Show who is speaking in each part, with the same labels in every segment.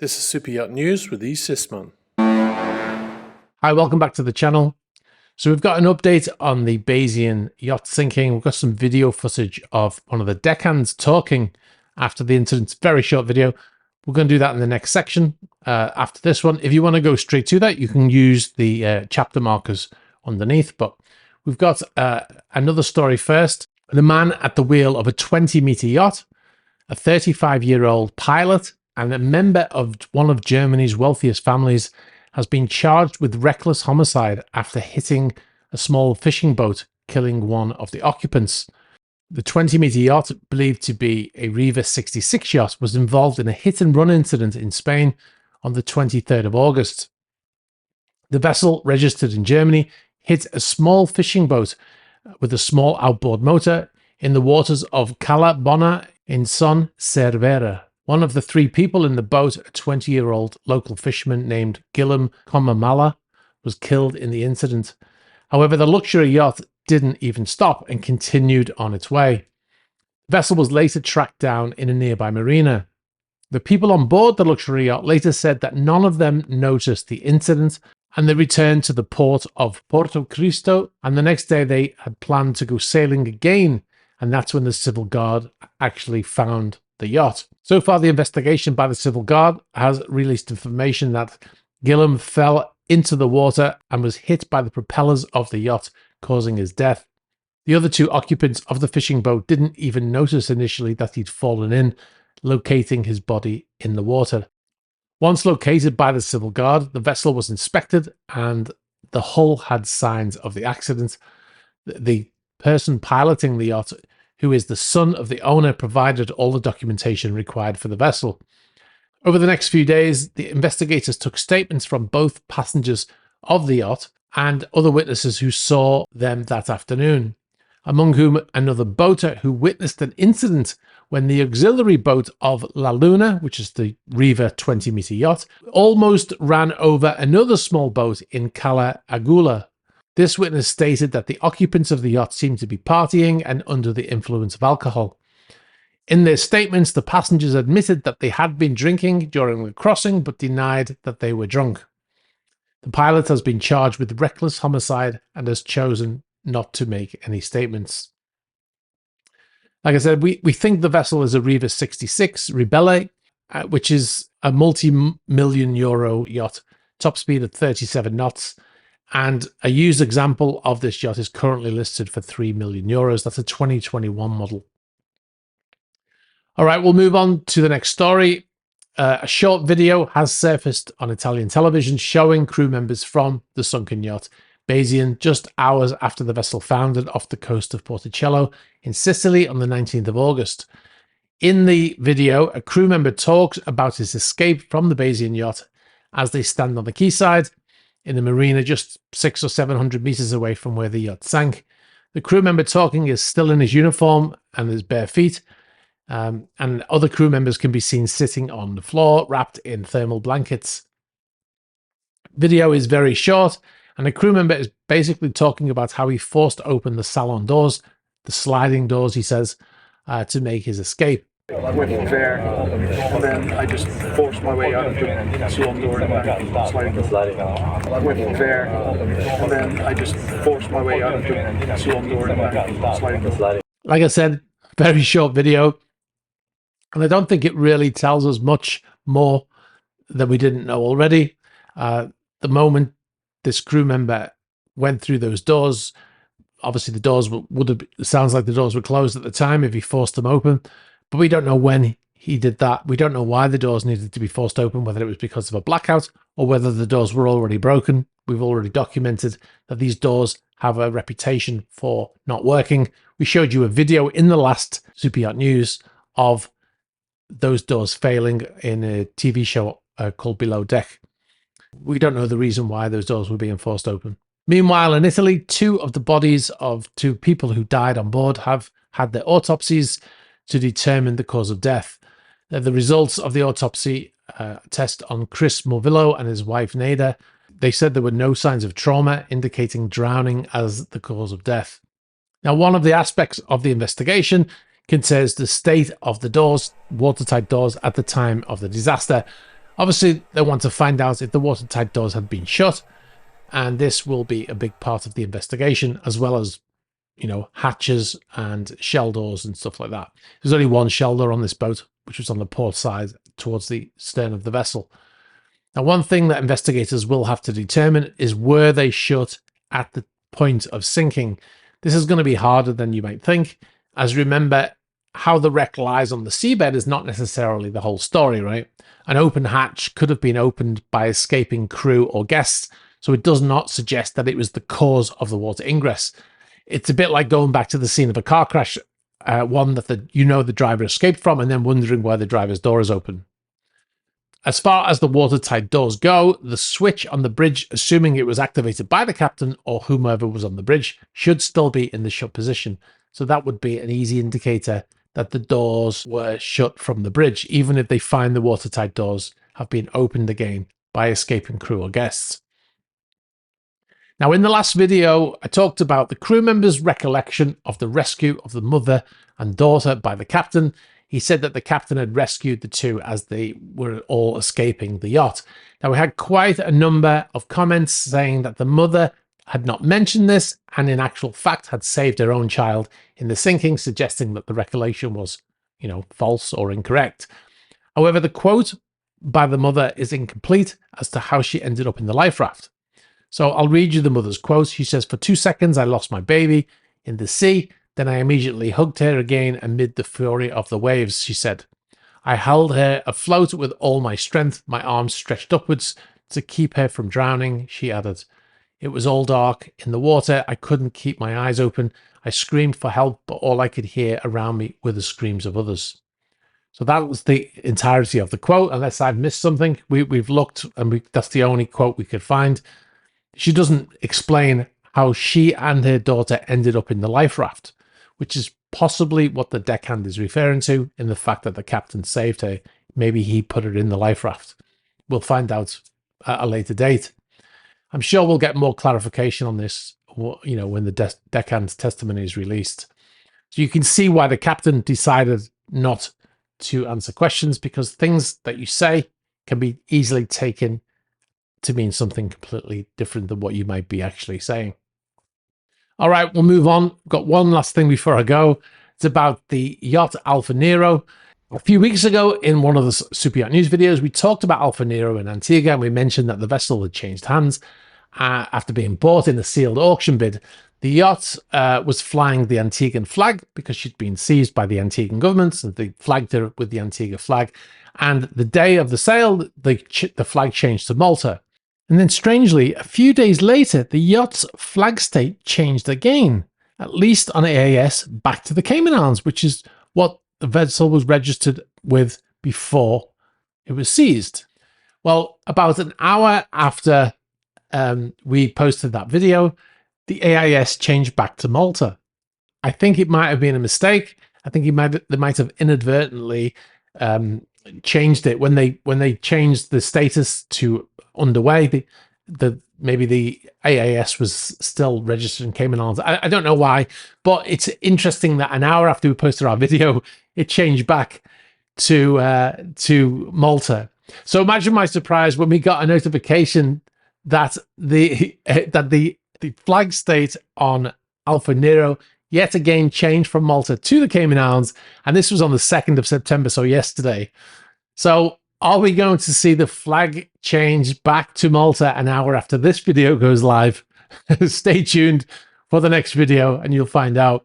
Speaker 1: This is Super Yacht News with Fisherman.
Speaker 2: Hi, welcome back to the channel. So we've got an update on the Bayesian yacht sinking. We've got some video footage of one of the deckhands talking after the incident. Very short video. We're going to do that in the next section after this one. If you want to go straight to that, you can use the chapter markers underneath. But we've got another story first. The man at the wheel of a 20-meter yacht, a 35-year-old pilot, and a member of one of Germany's wealthiest families, has been charged with reckless homicide after hitting a small fishing boat, killing one of the occupants. The 20-meter yacht, believed to be a Riva 66 yacht, was involved in a hit-and-run incident in Spain on the 23rd of August. The vessel, registered in Germany, hit a small fishing boat with a small outboard motor in the waters of Cala Bona in Son Servera. One of the three people in the boat, a 20-year-old local fisherman named Guillem Comamala, was killed in the incident. However, the luxury yacht didn't even stop and continued on its way. The vessel was later tracked down in a nearby marina. The people on board the luxury yacht later said that none of them noticed the incident, and they returned to the port of Porto Cristo, and the next day they had planned to go sailing again, and that's when the civil guard actually found the yacht. So far, the investigation by the civil guard has released information that Guillem fell into the water and was hit by the propellers of the yacht, causing his death. The other two occupants of the fishing boat didn't even notice initially that he'd fallen in, locating his body in the water. Once located by the civil guard, the vessel was inspected and the hull had signs of the accident. The person piloting the yacht, who is the son of the owner, provided all the documentation required for the vessel. Over the next few days, the investigators took statements from both passengers of the yacht and other witnesses who saw them that afternoon, among whom another boater who witnessed an incident when the auxiliary boat of La Luna, which is the Riva 20-meter yacht, almost ran over another small boat in Cala Agula. This witness stated that the occupants of the yacht seemed to be partying and under the influence of alcohol. In their statements, the passengers admitted that they had been drinking during the crossing, but denied that they were drunk. The pilot has been charged with reckless homicide and has chosen not to make any statements. Like I said, we think the vessel is a Riva 66 Ribelle, which is a multi-million euro yacht, top speed at 37 knots. And a used example of this yacht is currently listed for 3 million euros. That's a 2021 model. All right, we'll move on to the next story. A short video has surfaced on Italian television showing crew members from the sunken yacht Bayesian just hours after the vessel foundered off the coast of Porticello in Sicily on the 19th of August. In the video, a crew member talks about his escape from the Bayesian yacht as they stand on the quayside in the marina just 600 or 700 meters away from where the yacht sank. The crew member talking is still in his uniform and his bare feet, and other crew members can be seen sitting on the floor wrapped in thermal blankets. Video is very short, and the crew member is basically talking about how he forced open the salon doors, the sliding doors, he says, to make his escape.
Speaker 3: I went from there, and then I just forced my way out of the salon door and back, sliding door. I went from there, and then I just forced my way out of the salon door and back, sliding door.
Speaker 2: Like I said, very short video, and I don't think it really tells us much more than we didn't know already. The moment this crew member went through those doors, obviously the doors would have, sounds like the doors were closed at the time if he forced them open. But we don't know when he did that. We don't know why the doors needed to be forced open, whether it was because of a blackout or whether the doors were already broken. We've already documented that these doors have a reputation for not working. We showed you a video in the last Super Yacht News of those doors failing in a TV show called Below Deck. We don't know the reason why those doors were being forced open. Meanwhile, in Italy, two of the bodies of two people who died on board have had their autopsies to determine the cause of death. The results of the autopsy test on Chris Morvillo and his wife Neda, they said there were no signs of trauma, indicating drowning as the cause of death. Now, one of the aspects of the investigation concerns the state of the doors, watertight doors, at the time of the disaster. Obviously, they want to find out if the watertight doors had been shut, and this will be a big part of the investigation, as well as, you know, hatches and shell doors and stuff like that. There's only one shell door on this boat, which was on the port side towards the stern of the vessel. Now, one thing that investigators will have to determine is, were they shut at the point of sinking? This is going to be harder than you might think, as remember, how the wreck lies on the seabed is not necessarily the whole story, right? An open hatch could have been opened by escaping crew or guests, so it does not suggest that it was the cause of the water ingress. It's a bit like going back to the scene of a car crash, one that the driver escaped from, and then wondering why the driver's door is open. As far as the watertight doors go, the switch on the bridge, assuming it was activated by the captain or whomever was on the bridge, should still be in the shut position. So that would be an easy indicator that the doors were shut from the bridge, even if they find the watertight doors have been opened again by escaping crew or guests. Now, in the last video, I talked about the crew members' recollection of the rescue of the mother and daughter by the captain. He said that the captain had rescued the two as they were all escaping the yacht. Now, we had quite a number of comments saying that the mother had not mentioned this and in actual fact had saved her own child in the sinking, suggesting that the recollection was, you know, false or incorrect. However, the quote by the mother is incomplete as to how she ended up in the life raft. So I'll read you the mother's quote. She says, "For 2 seconds, I lost my baby in the sea. Then I immediately hugged her again amid the fury of the waves," she said. "I held her afloat with all my strength, my arms stretched upwards to keep her from drowning," she added. "It was all dark in the water. I couldn't keep my eyes open. I screamed for help, but all I could hear around me were the screams of others." So that was the entirety of the quote. Unless I've missed something, we've looked, and that's the only quote we could find. She doesn't explain how she and her daughter ended up in the life raft, which is possibly what the deckhand is referring to in the fact that the captain saved her. Maybe he put her in the life raft. We'll find out at a later date. I'm sure we'll get more clarification on this, you know, when the deckhand's testimony is released. So you can see why the captain decided not to answer questions, because things that you say can be easily taken to mean something completely different than what you might be actually saying. All right, we'll move on. Got one last thing before I go. It's about the yacht Alfa Nero. A few weeks ago, in one of the SuperYacht news videos, we talked about Alfa Nero in Antigua, and we mentioned that the vessel had changed hands after being bought in a sealed auction bid. The yacht was flying the Antiguan flag because she'd been seized by the Antiguan government, so they flagged her with the Antigua flag. And the day of the sale, the flag changed to Malta. And then strangely, a few days later, the yacht's flag state changed again, at least on AAS, back to the Cayman Islands, which is what the vessel was registered with before it was seized. Well, about an hour after we posted that video, the AIS changed back to Malta. I think it might have been a mistake. I think they might have inadvertently changed it when they changed the status to underway. Maybe the AAS was still registered in Cayman Islands. I don't know why, but it's interesting that an hour after we posted our video, it changed back to Malta. So imagine my surprise when we got a notification that the flag state on Alfa Nero yet again changed from Malta to the Cayman Islands, and this was on the 2nd of September, so yesterday. So are we going to see the flag change back to Malta an hour after this video goes live? Stay tuned for the next video and you'll find out.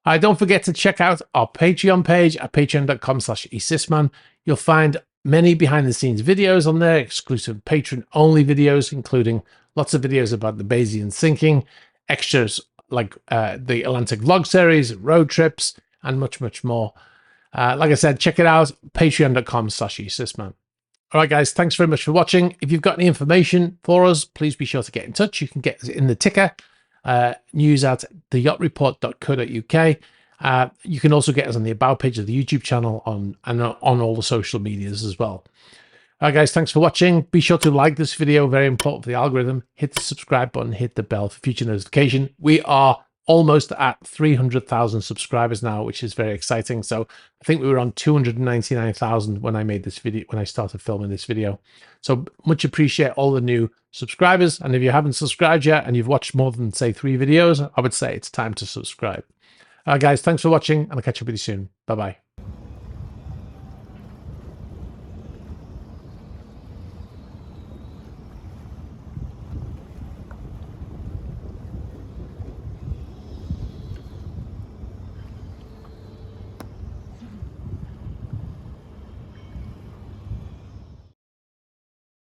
Speaker 2: Don't forget to check out our Patreon page at patreon.com/esysman. You'll find many behind the scenes videos on there, exclusive patron only videos, including lots of videos about the Bayesian sinking, extras like the Atlantic vlog series, road trips, and much, much more. Like I said, check it out, patreon.com/esysman. All right, guys, thanks very much for watching. If you've got any information for us, please be sure to get in touch. You can get us in the ticker, news at theyachtReport.co.uk. You can also get us on the About page of the YouTube channel and on all the social medias as well. All right, guys, thanks for watching. Be sure to like this video, very important for the algorithm. Hit the subscribe button, hit the bell for future notification. We are almost at 300,000 subscribers now, which is very exciting. So I think we were on 299,000 when I made this video, when I started filming this video. So much appreciate all the new subscribers. And if you haven't subscribed yet and you've watched more than say 3 videos, I would say it's time to subscribe. Guys, thanks for watching, and I'll catch up with you soon. Bye-bye.